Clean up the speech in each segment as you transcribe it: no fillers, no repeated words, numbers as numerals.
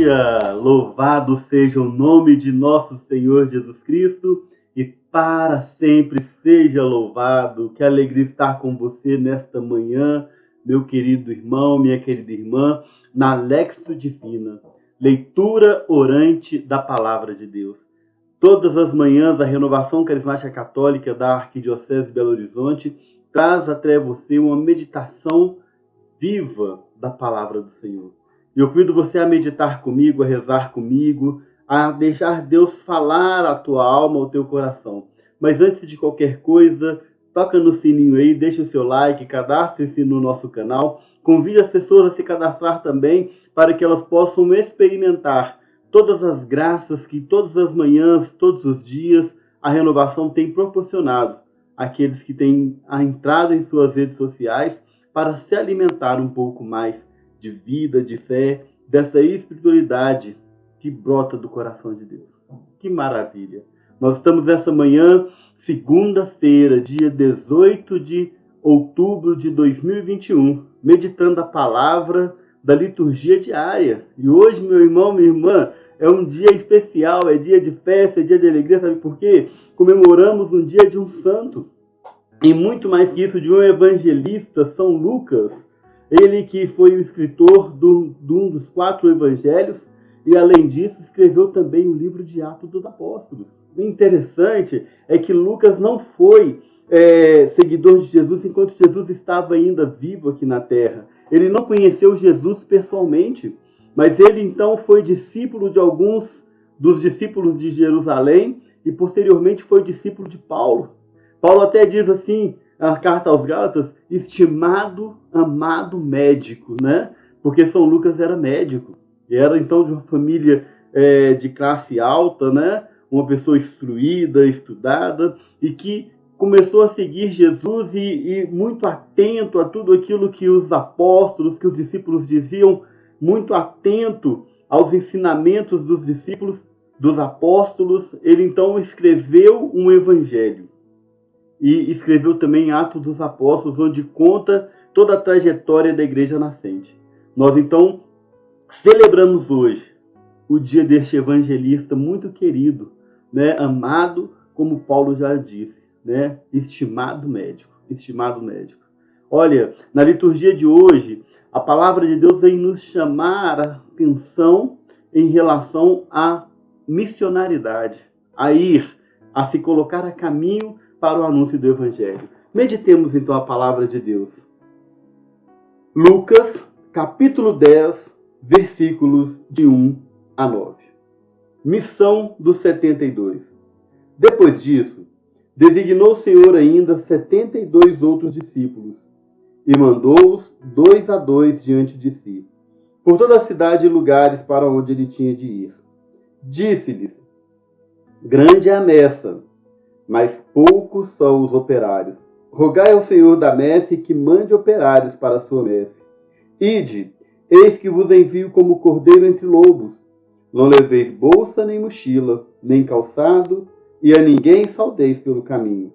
dia! Louvado seja o nome de nosso Senhor Jesus Cristo e para sempre seja louvado. Que alegria estar com você nesta manhã, meu querido irmão, minha querida irmã, na Lexio Divina, leitura orante da Palavra de Deus. Todas as manhãs, a Renovação Carismática Católica da Arquidiocese de Belo Horizonte traz até você uma meditação viva da Palavra do Senhor. Eu convido você a meditar comigo, a rezar comigo, a deixar Deus falar a tua alma, ao teu coração. Mas antes de qualquer coisa, toca no sininho aí, deixa o seu like, cadastre-se no nosso canal, convide as pessoas a se cadastrar também para que elas possam experimentar todas as graças que todas as manhãs, todos os dias, a Renovação tem proporcionado àqueles que têm entrado em suas redes sociais para se alimentar um pouco mais de vida, de fé, dessa espiritualidade que brota do coração de Deus. Que maravilha! Nós estamos essa manhã, segunda-feira, dia 18 de outubro de 2021, meditando a palavra da liturgia diária. E hoje, meu irmão, minha irmã, é um dia especial, é dia de festa, é dia de alegria, sabe por quê? Comemoramos um dia de um santo. E muito mais que isso, de um evangelista, São Lucas, ele que foi o escritor de um dos 4 evangelhos, e além disso escreveu também o livro de Atos dos Apóstolos. O interessante é que Lucas não foi seguidor de Jesus enquanto Jesus estava ainda vivo aqui na terra. Ele não conheceu Jesus pessoalmente, mas ele então foi discípulo de alguns dos discípulos de Jerusalém e posteriormente foi discípulo de Paulo. Paulo até diz assim, na carta aos Gálatas, estimado, amado médico, né? Porque São Lucas era médico, e era então de uma família de classe alta, né? Uma pessoa instruída, estudada, e que começou a seguir Jesus e muito atento a tudo aquilo que os apóstolos, que os discípulos diziam, muito atento aos ensinamentos dos discípulos, dos apóstolos. Ele então escreveu um evangelho. E escreveu também Atos dos Apóstolos, onde conta toda a trajetória da igreja nascente. Nós, então, celebramos hoje o dia deste evangelista muito querido, né? Amado, como Paulo já disse, né? Estimado médico, estimado médico. Olha, na liturgia de hoje, a palavra de Deus vem nos chamar a atenção em relação à missionaridade, a ir, a se colocar a caminho para o anúncio do Evangelho. Meditemos então a palavra de Deus. Lucas, capítulo 10, versículos de 1 a 9. Missão dos 72. Depois disso, designou o Senhor ainda 72 outros discípulos e mandou-os 2 a 2 diante de si, por toda a cidade e lugares para onde ele tinha de ir. Disse-lhes: grande é a messe, mas poucos são os operários. Rogai ao Senhor da messe que mande operários para a sua messe. Ide, eis que vos envio como cordeiro entre lobos. Não leveis bolsa nem mochila, nem calçado, e a ninguém saudeis pelo caminho.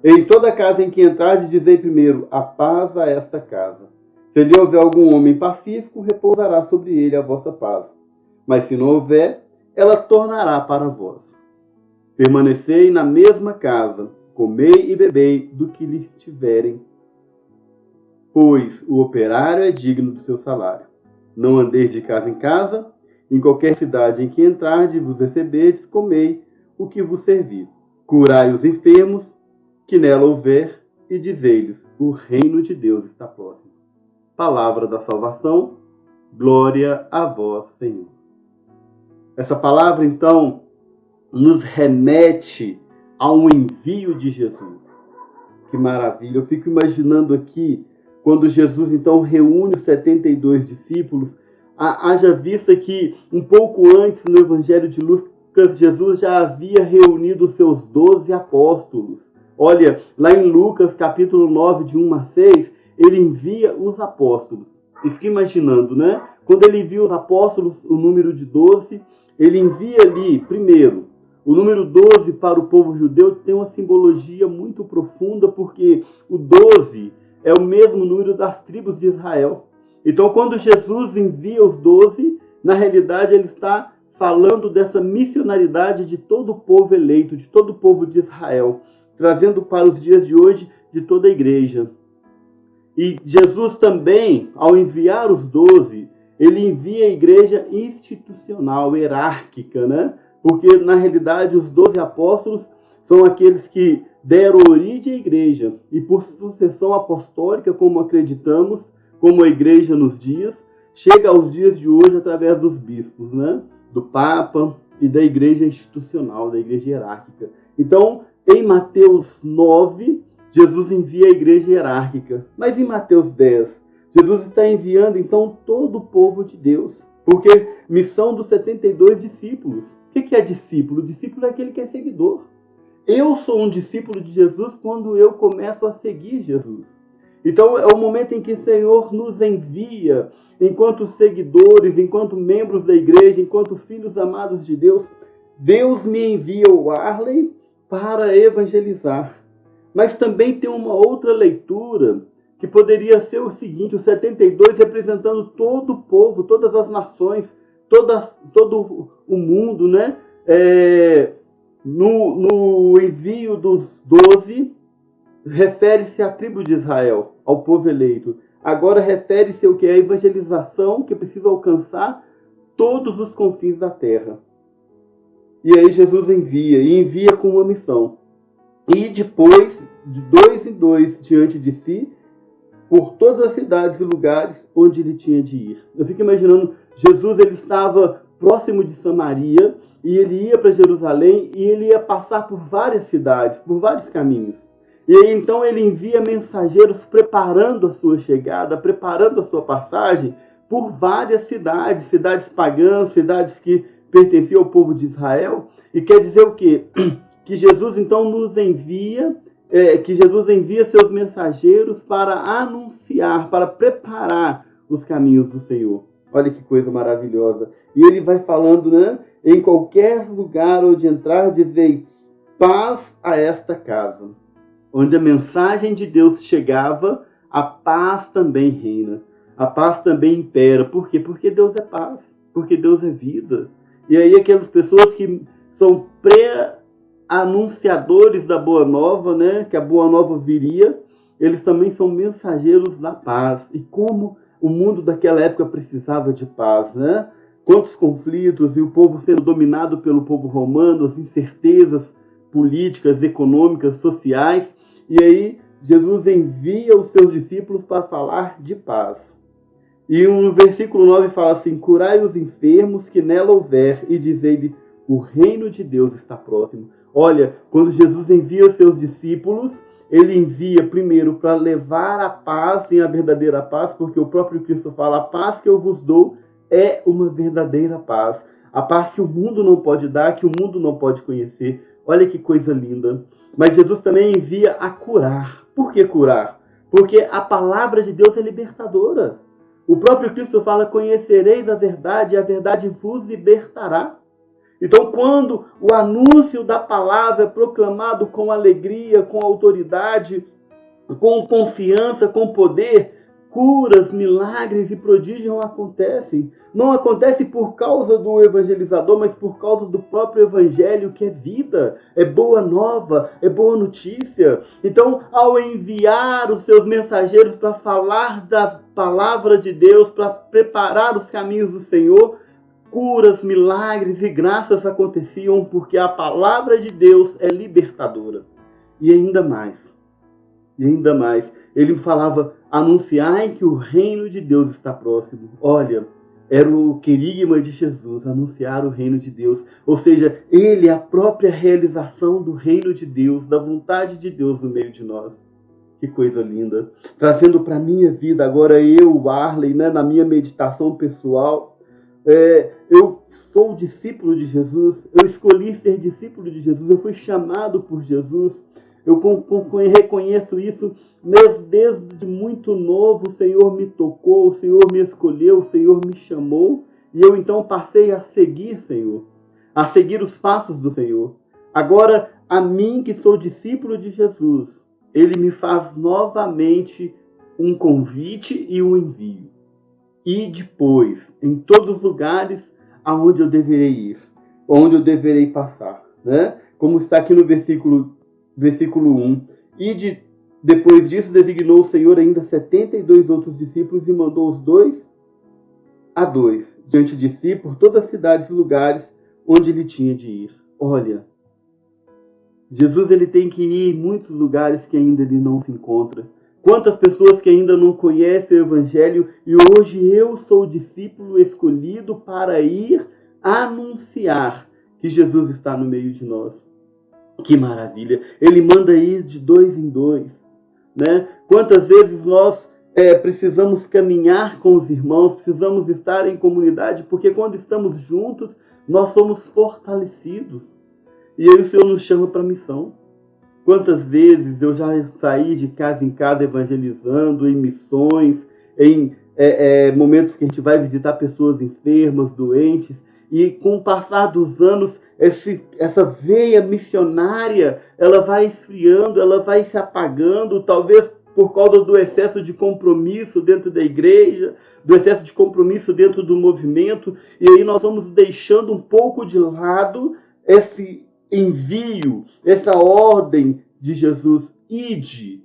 Em toda casa em que entrardes, dizei primeiro, a paz a esta casa. Se lhe houver algum homem pacífico, repousará sobre ele a vossa paz. Mas se não houver, ela tornará para vós. Permanecei na mesma casa, comei e bebei do que lhes tiverem, pois o operário é digno do seu salário. Não andeis de casa em casa, em qualquer cidade em que entrardes, vos receberdes, comei o que vos servir. Curai os enfermos, que nela houver, e dizei-lhes, o reino de Deus está próximo. Palavra da salvação, glória a vós, Senhor. Essa palavra, então, nos remete a um envio de Jesus. Que maravilha! Eu fico imaginando aqui, quando Jesus então reúne os 72 discípulos, haja vista que um pouco antes no Evangelho de Lucas, Jesus já havia reunido os seus 12 apóstolos. Olha, lá em Lucas capítulo 9, de 1 a 6, ele envia os apóstolos. E fica imaginando, né? Quando ele envia os apóstolos, o número de 12, ele envia ali, primeiro, o número 12 para o povo judeu tem uma simbologia muito profunda, porque o 12 é o mesmo número das tribos de Israel. Então, quando Jesus envia os 12, Na realidade, ele está falando dessa missionaridade de todo o povo eleito, de todo o povo de Israel, trazendo para os dias de hoje de toda a igreja. E Jesus também, ao enviar os 12, ele envia a igreja institucional, hierárquica, né? Porque, na realidade, os 12 apóstolos são aqueles que deram origem à igreja. E por sucessão apostólica, como acreditamos, como a igreja nos dias, chega aos dias de hoje através dos bispos, né? Do Papa e da igreja institucional, da igreja hierárquica. Então, em Mateus 9, Jesus envia a igreja hierárquica. Mas em Mateus 10, Jesus está enviando, então, todo o povo de Deus. Porque missão dos 72 discípulos. O que é discípulo? Discípulo é aquele que é seguidor. Eu sou um discípulo de Jesus quando eu começo a seguir Jesus. Então, é o momento em que o Senhor nos envia, enquanto seguidores, enquanto membros da igreja, enquanto filhos amados de Deus. Deus me envia o Arley para evangelizar. Mas também tem uma outra leitura que poderia ser o seguinte: os 72 representando todo o povo, todas as nações, todo o mundo, né? No envio dos 12, refere-se à tribo de Israel, ao povo eleito. Agora refere-se ao que? A evangelização que precisa alcançar todos os confins da terra. E aí Jesus envia com uma missão. E depois, de 2 em 2 diante de si, por todas as cidades e lugares onde ele tinha de ir. Eu fico imaginando, Jesus ele estava próximo de Samaria, e ele ia para Jerusalém, e ele ia passar por várias cidades, por vários caminhos. E aí, então, ele envia mensageiros preparando a sua chegada, preparando a sua passagem por várias cidades, cidades pagãs, cidades que pertenciam ao povo de Israel. E quer dizer o quê? Que Jesus, então, nos envia, que Jesus envia seus mensageiros para anunciar, para preparar os caminhos do Senhor. Olha que coisa maravilhosa. E ele vai falando, né? Em qualquer lugar onde entrar, dizei paz a esta casa. Onde a mensagem de Deus chegava, a paz também reina. A paz também impera. Por quê? Porque Deus é paz. Porque Deus é vida. E aí aquelas pessoas que são pré-anunciadores da Boa Nova, né? Que a Boa Nova viria, eles também são mensageiros da paz. E como o mundo daquela época precisava de paz, né? Quantos conflitos, e o povo sendo dominado pelo povo romano, as incertezas políticas, econômicas, sociais. E aí Jesus envia os seus discípulos para falar de paz. E no versículo 9 fala assim: curai os enfermos que nela houver, e dizei-lhe, o reino de Deus está próximo. Olha, quando Jesus envia os seus discípulos, ele envia primeiro para levar a paz e a verdadeira paz, porque o próprio Cristo fala: a paz que eu vos dou é uma verdadeira paz. A paz que o mundo não pode dar, que o mundo não pode conhecer. Olha que coisa linda. Mas Jesus também envia a curar. Por que curar? Porque a palavra de Deus é libertadora. O próprio Cristo fala: conhecereis a verdade, e a verdade vos libertará. Então, quando o anúncio da palavra é proclamado com alegria, com autoridade, com confiança, com poder, curas, milagres e prodígios acontecem. Não acontece por causa do evangelizador, mas por causa do próprio evangelho, que é vida, é boa nova, é boa notícia. Então, ao enviar os seus mensageiros para falar da palavra de Deus, para preparar os caminhos do Senhor, curas, milagres e graças aconteciam, porque a palavra de Deus é libertadora. E ainda mais, ele falava: anunciai que o reino de Deus está próximo. Olha, era o querigma de Jesus, anunciar o reino de Deus. Ou seja, ele é a própria realização do reino de Deus, da vontade de Deus no meio de nós. Que coisa linda. Trazendo para a minha vida agora, eu, Arley, né, na minha meditação pessoal, eu sou discípulo de Jesus, eu escolhi ser discípulo de Jesus, eu fui chamado por Jesus. Eu reconheço isso desde muito novo. O Senhor me tocou, o Senhor me escolheu, o Senhor me chamou. E eu então passei a seguir, Senhor, a seguir os passos do Senhor. Agora, a mim que sou discípulo de Jesus, Ele me faz novamente um convite e um envio. e depois, em todos os lugares aonde eu deverei ir, onde eu deverei passar, né? Como está aqui no versículo 1. Depois disso, designou o Senhor ainda 72 outros discípulos e mandou os 2 a 2 diante de si por todas as cidades e lugares onde ele tinha de ir. Olha, Jesus ele tem que ir em muitos lugares que ainda ele não se encontra. Quantas pessoas que ainda não conhecem o Evangelho e hoje eu sou o discípulo escolhido para ir anunciar que Jesus está no meio de nós. Que maravilha! Ele manda ir de 2 em 2, né? Quantas vezes nós precisamos caminhar com os irmãos, precisamos estar em comunidade, porque quando estamos juntos, nós somos fortalecidos. E aí o Senhor nos chama para a missão. Quantas vezes eu já saí de casa em casa evangelizando, em missões, em momentos que a gente vai visitar pessoas enfermas, doentes, e com o passar dos anos, essa veia missionária, ela vai esfriando, ela vai se apagando, talvez por causa do excesso de compromisso dentro da igreja, do excesso de compromisso dentro do movimento, e aí nós vamos deixando um pouco de lado esse envio, essa ordem de Jesus: ide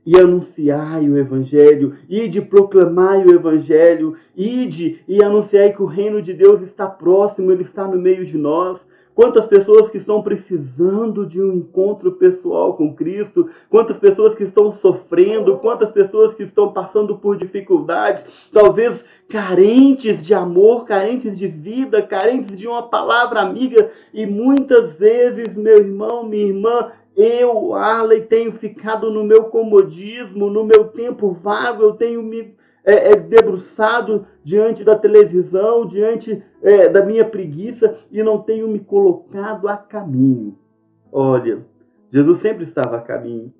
e anunciai o Evangelho, ide proclamai o Evangelho, ide e anunciai que o reino de Deus está próximo, ele está no meio de nós. Quantas pessoas que estão precisando de um encontro pessoal com Cristo, quantas pessoas que estão sofrendo, quantas pessoas que estão passando por dificuldades, talvez carentes de amor, carentes de vida, carentes de uma palavra amiga, e muitas vezes, meu irmão, minha irmã, eu, Arley, tenho ficado no meu comodismo, no meu tempo vago, eu tenho me debruçado diante da televisão, diante da minha preguiça e não tenho me colocado a caminho. Olha, Jesus sempre estava a caminho.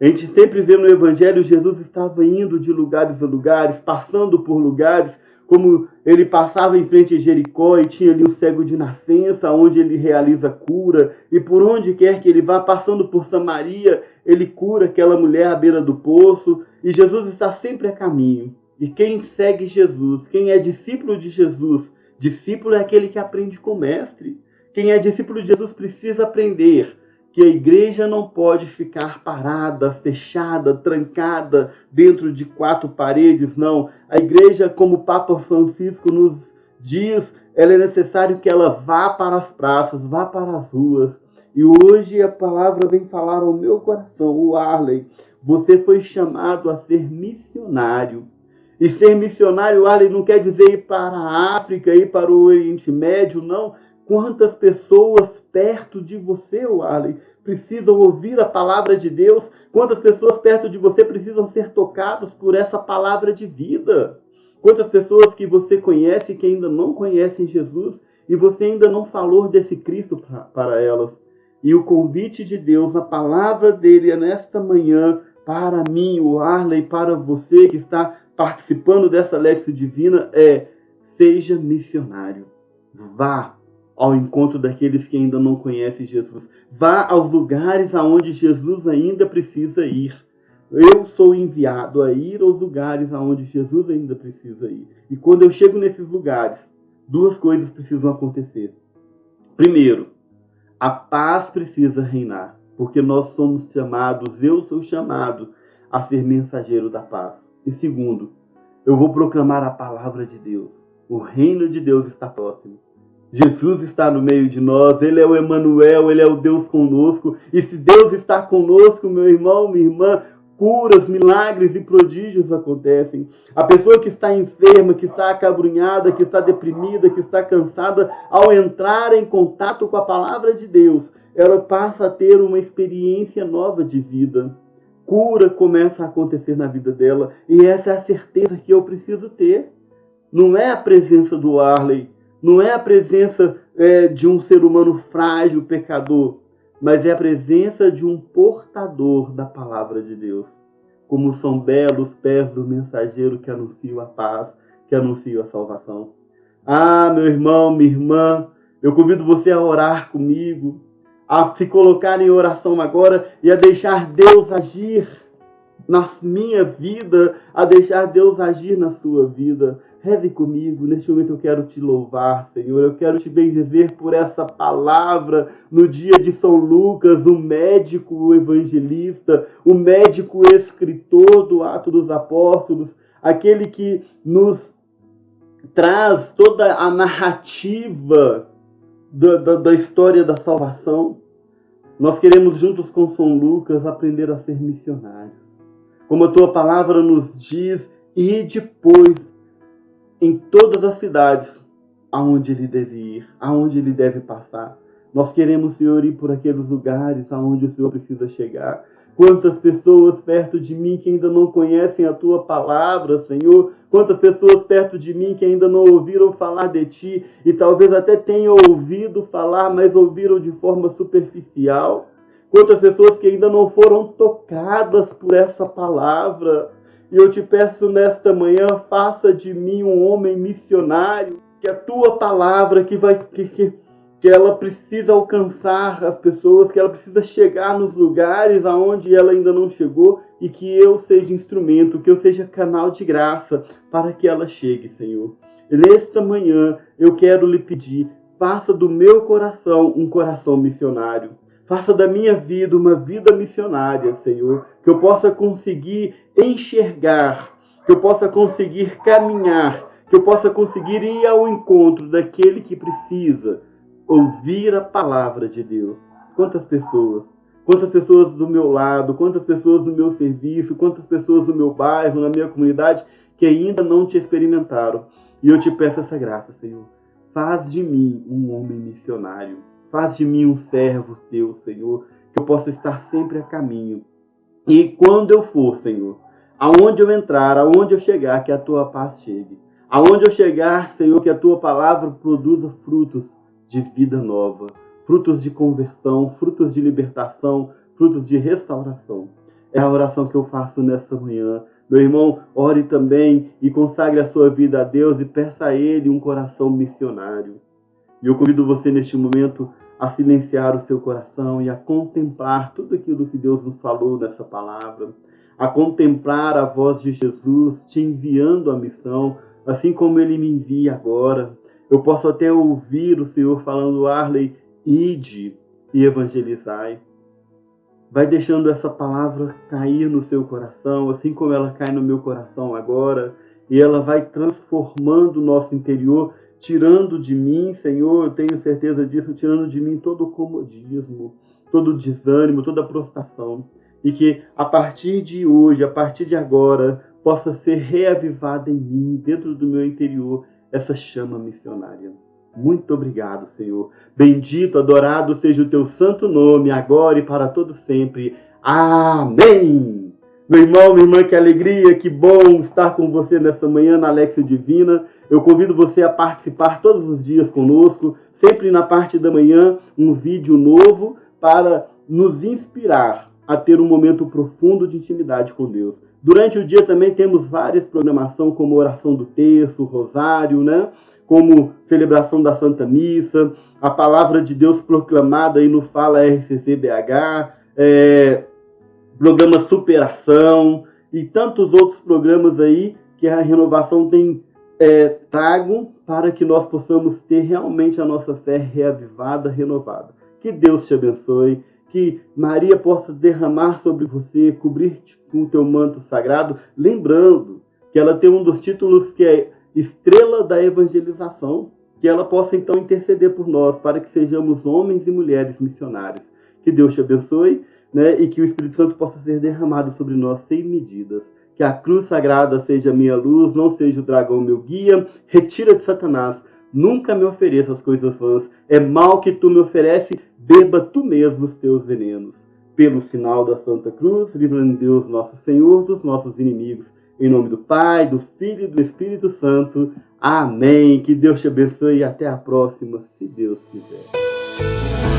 A gente sempre vê no Evangelho Jesus estava indo de lugares a lugares, passando por lugares, como ele passava em frente a Jericó e tinha ali o cego de nascença, onde ele realiza cura, e por onde quer que ele vá, passando por Samaria, ele cura aquela mulher à beira do poço, e Jesus está sempre a caminho. E quem segue Jesus, quem é discípulo de Jesus, discípulo é aquele que aprende com o mestre. Quem é discípulo de Jesus precisa aprender que a igreja não pode ficar parada, fechada, trancada dentro de 4 paredes, não. A igreja, como o Papa Francisco nos diz, ela é necessário que ela vá para as praças, vá para as ruas. E hoje a palavra vem falar ao meu coração: o Arley, você foi chamado a ser missionário. E ser missionário, Arley, não quer dizer ir para a África, ir para o Oriente Médio, não. Quantas pessoas perto de você, Arley, precisam ouvir a palavra de Deus? Quantas pessoas perto de você precisam ser tocadas por essa palavra de vida? Quantas pessoas que você conhece que ainda não conhecem Jesus e você ainda não falou desse Cristo para elas? E o convite de Deus, na palavra dele, é nesta manhã, para mim, o Arley, para você que está participando dessa Lexio Divina, seja missionário. Vá ao encontro daqueles que ainda não conhecem Jesus. Vá aos lugares aonde Jesus ainda precisa ir. Eu sou enviado a ir aos lugares aonde Jesus ainda precisa ir. E quando eu chego nesses lugares, 2 coisas precisam acontecer. Primeiro, a paz precisa reinar, porque nós somos chamados, eu sou chamado a ser mensageiro da paz. E segundo, eu vou proclamar a palavra de Deus. O reino de Deus está próximo. Jesus está no meio de nós, ele é o Emanuel, ele é o Deus conosco. E se Deus está conosco, meu irmão, minha irmã, curas, milagres e prodígios acontecem. A pessoa que está enferma, que está acabrunhada, que está deprimida, que está cansada, ao entrar em contato com a palavra de Deus, ela passa a ter uma experiência nova de vida. Cura começa a acontecer na vida dela. E essa é a certeza que eu preciso ter. Não é a presença do Arley, não é a presença de um ser humano frágil, pecador, mas é a presença de um portador da palavra de Deus. Como são belos os pés do mensageiro que anuncia a paz, que anuncia a salvação. Ah, meu irmão, minha irmã, eu convido você a orar comigo, a se colocar em oração agora e a deixar Deus agir na minha vida, a deixar Deus agir na sua vida. Reze comigo, neste momento eu quero te louvar, Senhor, eu quero te bendizer por essa palavra no dia de São Lucas, o médico, o evangelista, o médico escritor do Atos dos Apóstolos, aquele que nos traz toda a narrativa da história da salvação. Nós queremos, juntos com São Lucas, aprender a ser missionários. Como a tua palavra nos diz, e depois em todas as cidades aonde ele deve ir, aonde ele deve passar. Nós queremos, Senhor, ir por aqueles lugares aonde o Senhor precisa chegar. Quantas pessoas perto de mim que ainda não conhecem a tua palavra, Senhor. Quantas pessoas perto de mim que ainda não ouviram falar de ti e talvez até tenham ouvido falar, mas ouviram de forma superficial. Quantas pessoas que ainda não foram tocadas por essa palavra. E eu te peço nesta manhã, faça de mim um homem missionário, que a tua palavra que ela precisa alcançar as pessoas, que ela precisa chegar nos lugares aonde ela ainda não chegou e que eu seja instrumento, que eu seja canal de graça para que ela chegue, Senhor. E nesta manhã eu quero lhe pedir, faça do meu coração um coração missionário. Faça da minha vida uma vida missionária, Senhor, que eu possa conseguir enxergar, que eu possa conseguir caminhar, que eu possa conseguir ir ao encontro daquele que precisa ouvir a palavra de Deus. Quantas pessoas do meu lado, quantas pessoas do meu serviço, quantas pessoas do meu bairro, na minha comunidade, que ainda não te experimentaram. E eu te peço essa graça, Senhor. Faz de mim um homem missionário. Faz de mim um servo teu, Senhor, que eu possa estar sempre a caminho. E quando eu for, Senhor, aonde eu entrar, aonde eu chegar, que a tua paz chegue. Aonde eu chegar, Senhor, que a tua palavra produza frutos de vida nova, frutos de conversão, frutos de libertação, frutos de restauração. É a oração que eu faço nessa manhã. Meu irmão, ore também e consagre a sua vida a Deus e peça a Ele um coração missionário. E eu convido você neste momento a silenciar o seu coração e a contemplar tudo aquilo que Deus nos falou nessa palavra, a contemplar a voz de Jesus te enviando a missão, assim como Ele me envia agora. Eu posso até ouvir o Senhor falando, Arley, ide e evangelizai. Vai deixando essa palavra cair no seu coração, assim como ela cai no meu coração agora, e ela vai transformando o nosso interior, tirando de mim, Senhor, eu tenho certeza disso, tirando de mim todo o comodismo, todo o desânimo, toda a prostração. E que a partir de hoje, a partir de agora, possa ser reavivada em mim, dentro do meu interior, essa chama missionária. Muito obrigado, Senhor. Bendito, adorado seja o teu santo nome, agora e para todo sempre. Amém! Meu irmão, minha irmã, que alegria, que bom estar com você nessa manhã na Lexio Divina. Eu convido você a participar todos os dias conosco, sempre na parte da manhã, um vídeo novo para nos inspirar a ter um momento profundo de intimidade com Deus. Durante o dia também temos várias programações, como oração do terço, rosário, né? Como celebração da Santa Missa, a palavra de Deus proclamada aí no Fala RCC-BH, programa Superação e tantos outros programas aí que a Renovação tem trago para que nós possamos ter realmente a nossa fé reavivada, renovada. Que Deus te abençoe, que Maria possa derramar sobre você, cobrir-te com o teu manto sagrado, lembrando que ela tem um dos títulos que é Estrela da Evangelização, que ela possa então interceder por nós, para que sejamos homens e mulheres missionários. Que Deus te abençoe, né, e que o Espírito Santo possa ser derramado sobre nós sem medidas. Que a cruz sagrada seja minha luz, não seja o dragão meu guia. Retira de Satanás, nunca me ofereça as coisas vãs. É mal que tu me oferece, beba tu mesmo os teus venenos. Pelo sinal da Santa Cruz, livra-nos Deus nosso Senhor dos nossos inimigos. Em nome do Pai, do Filho e do Espírito Santo. Amém. Que Deus te abençoe e até a próxima, se Deus quiser.